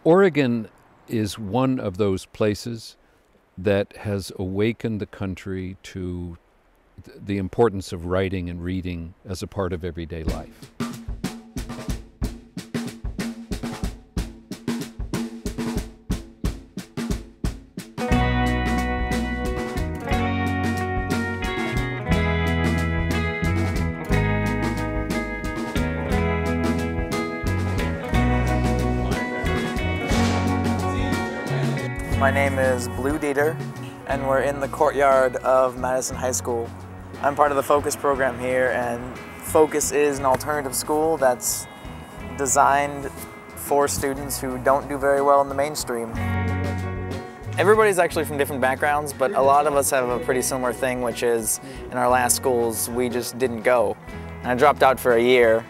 Oregon is one of those places that has awakened the country to the importance of writing and reading as a part of everyday life. My name is Blue Dieter, and we're in the courtyard of Madison High School. I'm part of the Focus program here, and Focus is an alternative school that's designed for students who don't do very well in the mainstream. Everybody's actually from different backgrounds, but a lot of us have a pretty similar thing, which is in our last schools, we just didn't go. And I dropped out for a year.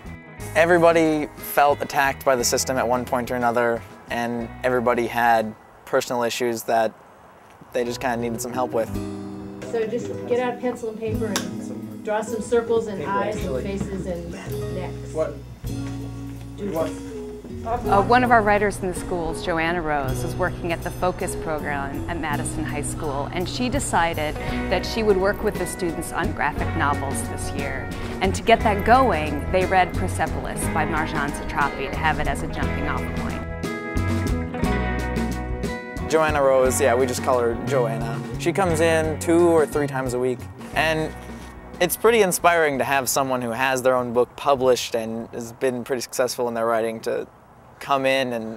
Everybody felt attacked by the system at one point or another, and everybody had personal issues that they just kind of needed some help with. So just get out a pencil and paper and draw some circles and eyes and faces and necks. What? One of our writers in the schools, Joanna was working at the Focus program at Madison High School, and she decided that she would work with the students on graphic novels this year. And to get that going, they read Persepolis by Marjane Satrapi to have it as a jumping off point. Joanna Rose, yeah, we just call her Joanna. She comes in 2 or 3 times a week, and it's pretty inspiring to have someone who has their own book published and has been pretty successful in their writing to come in and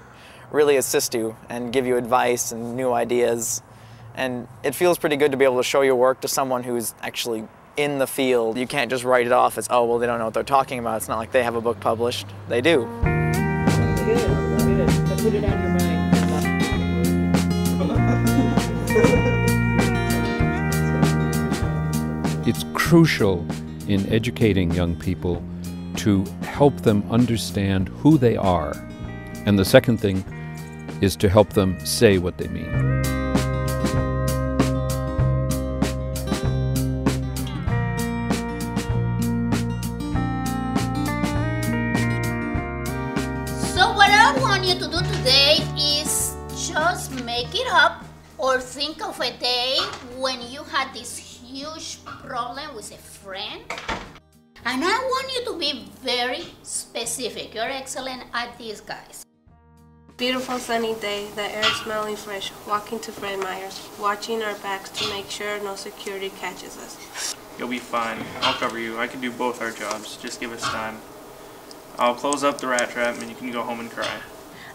really assist you and give you advice and new ideas. And it feels pretty good to be able to show your work to someone who's actually in the field. You can't just write it off as, oh, well, they don't know what they're talking about. It's not like they have a book published. They do. Good, good. But put it out of your mind. It's crucial in educating young people to help them understand who they are. And the second thing is to help them say what they mean. So what I want you to do today is just make it up or think of a day when you had this huge problem with a friend. And I want you to be very specific. You're excellent at this, guys. Beautiful sunny day, the air smelling fresh, walking to Fred Meyer's, watching our backs to make sure no security catches us. You'll be fine. I'll cover you. I can do both our jobs. Just give us time. I'll close up the rat trap and you can go home and cry.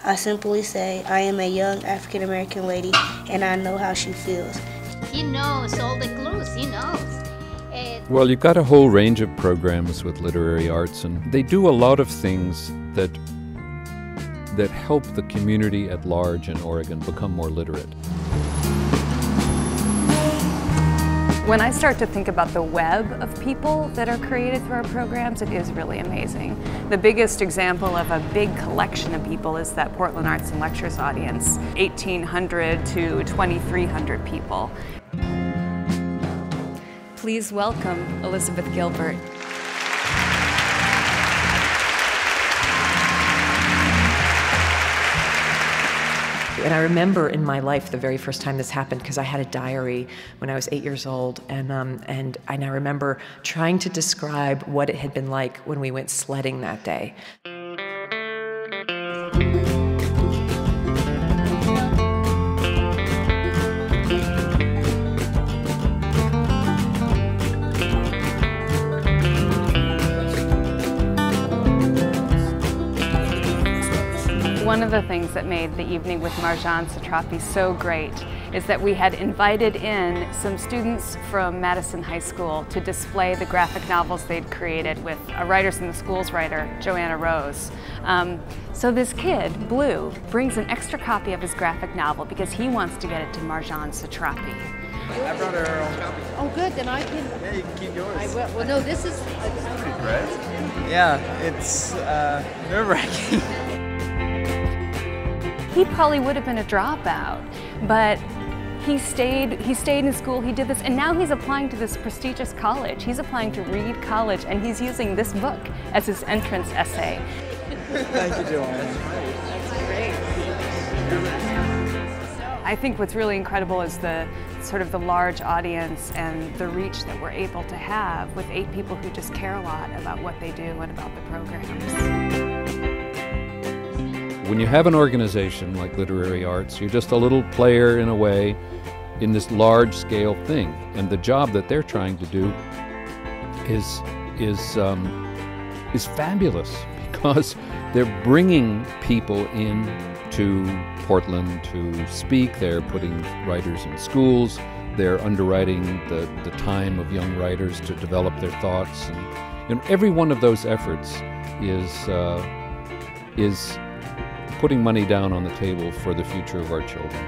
I simply say, I am a young African-American lady and I know how she feels. He knows all the clues, he knows. Well, you've got a whole range of programs with literary arts, and they do a lot of things that help the community at large in Oregon become more literate. When I start to think about the web of people that are created through our programs, it is really amazing. The biggest example of a big collection of people is that Portland Arts and Lectures audience, 1,800 to 2,300 people. Please welcome Elizabeth Gilbert. And I remember in my life the very first time this happened, because I had a diary when I was 8 years old, and I remember trying to describe what it had been like when we went sledding that day. One of the things that made the evening with Marjane Satrapi so great is that we had invited in some students from Madison High School to display the graphic novels they'd created with a Writers in the Schools writer, Joanna Rose. So this kid, Blue, brings an extra copy of his graphic novel because he wants to get it to Marjane Satrapi. I brought her own copy. Oh, good. Then I can. Yeah, you can keep yours. Well, no, this is. Yeah, it's nerve-wracking. He probably would have been a dropout, but he stayed in school, he did this, and now he's applying to this prestigious college. He's applying to Reed College, and he's using this book as his entrance essay. Thank you, Joanna. That's great. I think what's really incredible is the sort of the large audience and the reach that we're able to have with 8 people who just care a lot about what they do and about the programs. When you have an organization like Literary Arts, you're just a little player in a way in this large-scale thing, and the job that they're trying to do is fabulous because they're bringing people in to Portland to speak. They're putting writers in schools. They're underwriting the time of young writers to develop their thoughts, and every one of those efforts is putting money down on the table for the future of our children.